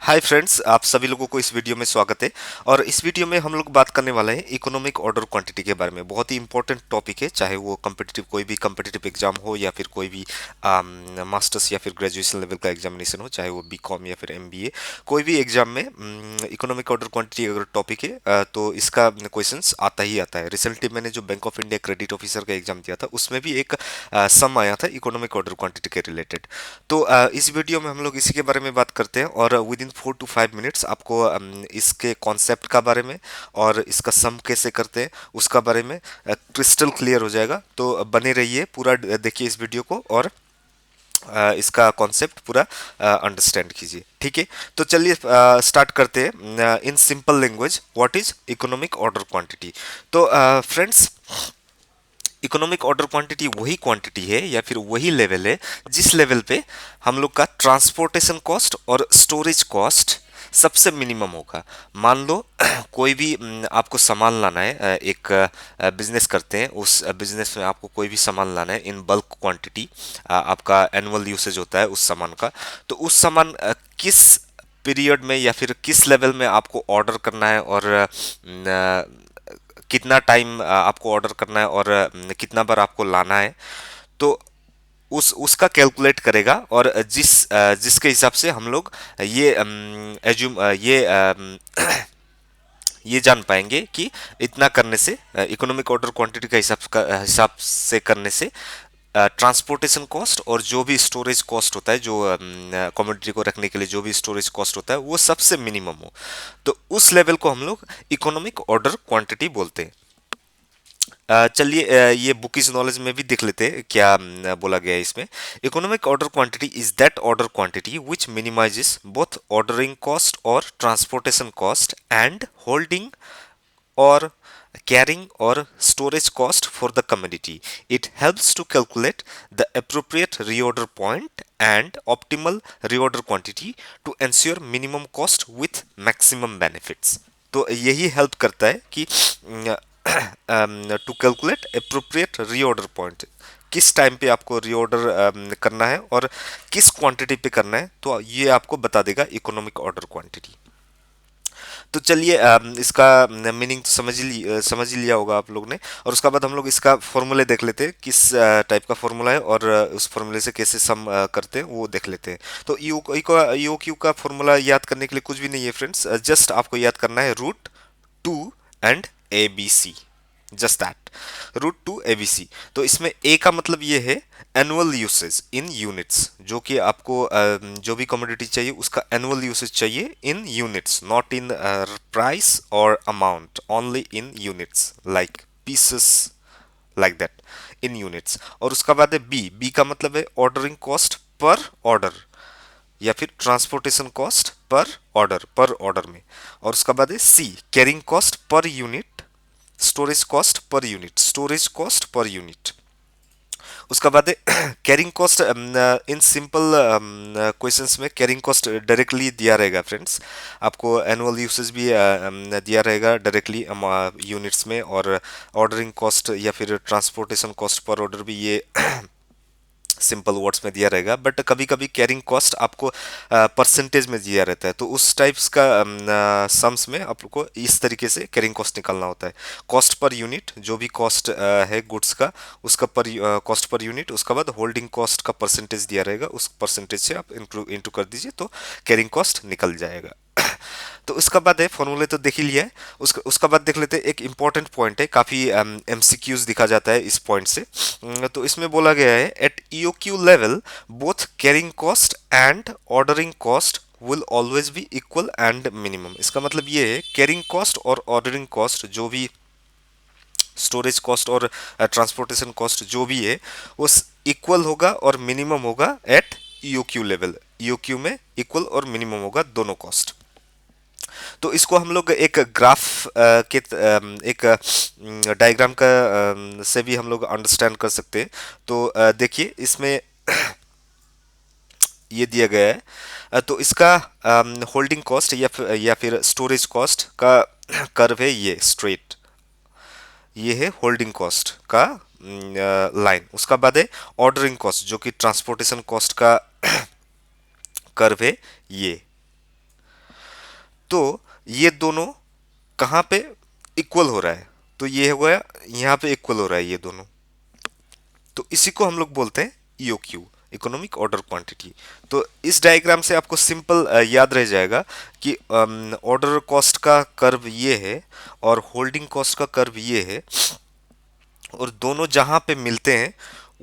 Hi friends, आप सभी लोगों को इस वीडियो में स्वागत है। और इस वीडियो में हम लोग बात करने वाले हैं इकोनॉमिक ऑर्डर क्वांटिटी के बारे में। बहुत ही इंपॉर्टेंट टॉपिक है, चाहे वो कम्पिटिटिव कोई भी कम्पिटिटिव एग्जाम हो या फिर कोई भी मास्टर्स या फिर ग्रेजुएशन लेवल का एग्जामिनेशन हो, चाहे वो बीकॉम या फिर एमबीए, कोई भी एग्जाम में इकोनॉमिक ऑर्डर क्वांटिटी अगर टॉपिक है तो इसका क्वेश्चंस आता ही आता है। रिसेंटली मैंने जो bank of India credit officer का एग्जाम दिया था उसमें भी एक सम आया था इकोनॉमिक ऑर्डर क्वांटिटी के रिलेटेड। तो इस वीडियो में हम लोग इसी के बारे में बात करते हैं और विद इन 4 to 5 मिनट्स आपको इसके कॉन्सेप्ट का बारे में और इसका सम कैसे करते हैं उसका बारे में क्रिस्टल क्लियर हो जाएगा। तो बने रहिए, पूरा देखिए इस वीडियो को और इसका कॉन्सेप्ट पूरा अंडरस्टैंड कीजिए, ठीक है। तो चलिए स्टार्ट करते हैं in simple language, what is economic order quantity. तो फ्रेंड्स, इकोनॉमिक ऑर्डर क्वांटिटी वही क्वांटिटी है या फिर वही लेवल है जिस लेवल पे हम लोग का ट्रांसपोर्टेशन कॉस्ट और स्टोरेज कॉस्ट सबसे मिनिमम होगा। मान लो कोई भी आपको सामान लाना है, एक बिजनेस करते हैं, उस बिजनेस में आपको कोई भी सामान लाना है इन बल्क क्वांटिटी, आपका एनुअल यूसेज होता है उस सामान का। तो उस सामान किस पीरियड में या फिर किस लेवल में आपको ऑर्डर करना है और कितना टाइम आपको ऑर्डर करना है और कितना बार आपको लाना है, तो उस उसका कैलकुलेट करेगा। और जिसके हिसाब से हम लोग ये एज्यूम ये जान पाएंगे कि इतना करने से, इकोनॉमिक ऑर्डर क्वांटिटी का हिसाब से करने से ट्रांसपोर्टेशन कॉस्ट और जो भी स्टोरेज कॉस्ट होता है, जो कमोडिटी को रखने के लिए जो भी स्टोरेज कॉस्ट होता है, वो सबसे मिनिमम हो। तो उस लेवल को हम लोग इकोनॉमिक ऑर्डर क्वांटिटी बोलते हैं। चलिए ये बुकिश नॉलेज में भी देख लेते हैं क्या बोला गया है इसमें। Economic order quantity is that order quantity which minimises both ordering cost और transportation cost and holding or carrying or storage cost for the commodity. It helps to calculate the appropriate reorder point and optimal reorder quantity to ensure minimum cost with maximum benefits. तो यही help करता है कि to calculate appropriate reorder point, किस time पे आपको reorder करना है और किस क्वांटिटी पे करना है, तो ये आपको बता देगा इकोनॉमिक ऑर्डर क्वांटिटी। तो चलिए इसका मीनिंग तो समझ ही लिया होगा आप लोग ने। और उसके बाद हम लोग इसका फॉर्मूले देख लेते हैं, किस टाइप का फॉर्मूला है और उस फॉर्मूले से कैसे सम करते हैं वो देख लेते हैं। तो यू क्यू का फॉर्मूला याद करने के लिए कुछ भी नहीं है फ्रेंड्स, जस्ट आपको याद करना है root 2 and A B C, just that, root 2 ABC। तो इसमें ए का मतलब ये है एनुअल यूसेज इन यूनिट्स, जो कि आपको जो भी कमोडिटी चाहिए उसका एनुअल यूसेज चाहिए इन यूनिट्स, नॉट इन प्राइस और amount, only in units like pieces, like that, in units. और उसका बाद है बी का मतलब है ऑर्डरिंग कॉस्ट पर ऑर्डर या फिर ट्रांसपोर्टेशन कॉस्ट पर ऑर्डर में। और उसका बाद है C, carrying cost per unit, storage cost per unit. उसका बाद है कैरिंग कॉस्ट। इन सिंपल क्वेश्चंस में कैरिंग कॉस्ट डायरेक्टली दिया रहेगा फ्रेंड्स, आपको एनुअल यूसेज भी दिया रहेगा डायरेक्टली यूनिट्स में, और ऑर्डरिंग कॉस्ट या फिर ट्रांसपोर्टेशन कॉस्ट पर ऑर्डर भी ये सिंपल वर्ड्स में दिया रहेगा। बट कभी कभी कैरिंग कॉस्ट आपको परसेंटेज में दिया रहता है, तो उस टाइप्स का सम्स में आपको इस तरीके से कैरिंग कॉस्ट निकालना होता है। कॉस्ट पर यूनिट, जो भी कॉस्ट है गुड्स का, उसका पर कॉस्ट पर यूनिट। उसके बाद होल्डिंग कॉस्ट का परसेंटेज दिया रहेगा, उस परसेंटेज से आप इंटू कर दीजिए तो कैरिंग कॉस्ट निकल जाएगा। तो उसका बाद है, फॉर्मूले तो देख ही लिया है। उसका बाद देख लेते हैं, एक इंपॉर्टेंट पॉइंट है, काफ़ी एमसीक्यूज दिखा जाता है इस पॉइंट से। तो इसमें बोला गया है eight EOQ level both carrying cost and ordering cost will always be equal and minimum. इसका मतलब ये है कैरिंग कॉस्ट और ऑर्डरिंग कॉस्ट, जो भी स्टोरेज कॉस्ट और ट्रांसपोर्टेशन कॉस्ट जो भी है, वो इक्वल होगा और मिनिमम होगा एट ईओक्यू लेवल। ईओक्यू में इक्वल और मिनिमम होगा दोनों कॉस्ट। तो इसको हम लोग एक ग्राफ के एक डायग्राम का से भी हम लोग अंडरस्टैंड कर सकते हैं। तो देखिए इसमें ये दिया गया है। तो इसका होल्डिंग कॉस्ट या फिर स्टोरेज कॉस्ट का कर्व है ये स्ट्रेट, ये है होल्डिंग कॉस्ट का लाइन। उसका बाद है ऑर्डरिंग कॉस्ट, जो कि ट्रांसपोर्टेशन कॉस्ट का कर्व है ये। तो ये दोनों कहाँ पे इक्वल हो रहा है, तो ये हो गया यहाँ पे इक्वल हो रहा है ये दोनों, तो इसी को हम लोग बोलते हैं ईओक्यू, इकोनॉमिक ऑर्डर क्वांटिटी। तो इस डायग्राम से आपको सिंपल याद रह जाएगा कि ऑर्डर कॉस्ट का कर्व ये है और होल्डिंग कॉस्ट का कर्व ये है, और दोनों जहां पे मिलते हैं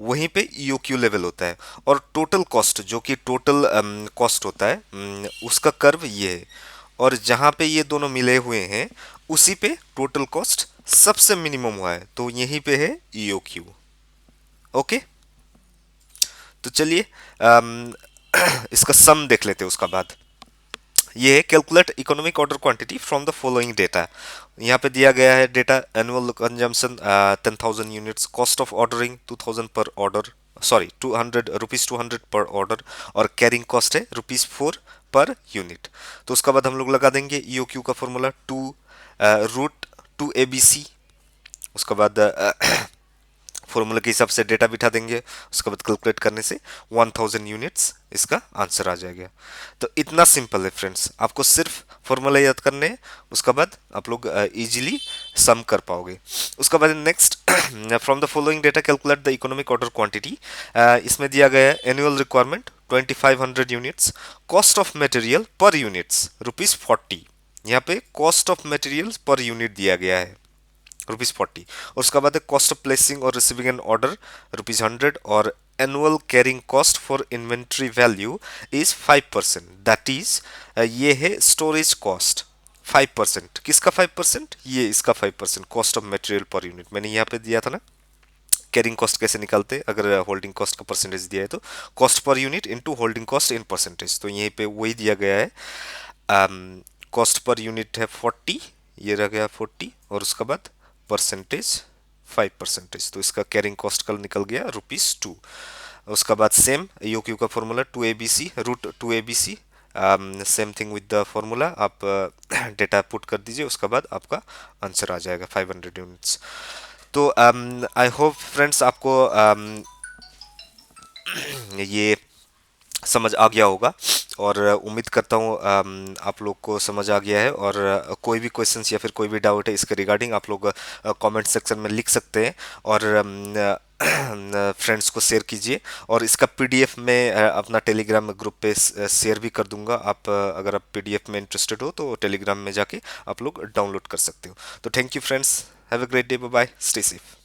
वहीं पे ईओक्यू लेवल होता है, और टोटल कॉस्ट जो कि टोटल कॉस्ट होता है उसका कर्व ये है, और जहां पे ये दोनों मिले हुए हैं उसी पे टोटल कॉस्ट सबसे मिनिमम हुआ है, तो यहीं पे है ईओक्यू। ओके, तो चलिए इसका सम देख लेते हैं उसका बाद। ये है calculate economic order quantity from the following data. यहाँ पे दिया गया है data, annual consumption 10,000 units, cost of ordering 2,000 पर ऑर्डर, सॉरी 200 रुपीज 200 पर ऑर्डर, और कैरिंग कॉस्ट है ₹4 पर यूनिट। तो उसका बाद हम लोग लगा देंगे ईओक्यू का फॉर्मूला 2 रूट 2 ABC। उसके बाद फॉर्मूला के हिसाब से डेटा बिठा देंगे, उसके बाद कैलकुलेट करने से 1000 यूनिट्स इसका आंसर आ जाएगा। तो इतना सिंपल है फ्रेंड्स, आपको सिर्फ फॉर्मूला याद करने हैं, उसके बाद आप लोग इजीली सम कर पाओगे। उसके बाद next, from the following data calculate the economic order quantity. इसमें दिया गया है annual requirement 2500 units, cost of material पर यूनिट्स ₹40। यहाँ पे cost of material per unit दिया गया है ₹40, और उसका बाद है कॉस्ट ऑफ प्लेसिंग और रिसीविंग एन ऑर्डर ₹100, और annual carrying cost for inventory value is 5%, that is ये है स्टोरेज कॉस्ट 5%। किसका 5%? ये इसका 5%, cost of material per unit. मैंने यहाँ पे दिया था ना कैरिंग कॉस्ट कैसे निकालते हैं, अगर होल्डिंग कॉस्ट का परसेंटेज दिया है तो cost per unit into holding cost in percentage, तो यहीं पे वही दिया गया है। कॉस्ट पर यूनिट है 40, ये रह गया 40, और उसके बाद परसेंटेज 5%, तो इसका कैरिंग कॉस्ट कल निकल गया ₹2। उसका बाद सेम ईओक्यू का formula 2ABC √2ABC, same thing with the formula, आप डेटा पुट कर दीजिए, उसके बाद आपका आंसर आ जाएगा 500 यूनिट्स। तो आई होप फ्रेंड्स आपको ये समझ आ गया होगा, और उम्मीद करता हूँ आप लोग को समझ आ गया है, और कोई भी क्वेश्चंस या फिर कोई भी डाउट है इसके रिगार्डिंग आप लोग कमेंट सेक्शन में लिख सकते हैं, और फ्रेंड्स को शेयर कीजिए, और इसका पीडीएफ में अपना टेलीग्राम ग्रुप पे शेयर भी कर दूंगा। आप अगर आप पीडीएफ में इंटरेस्टेड हो तो टेलीग्राम में जाके आप लोग डाउनलोड कर सकते हो। तो thank you friends, have a great day, bye bye, stay safe.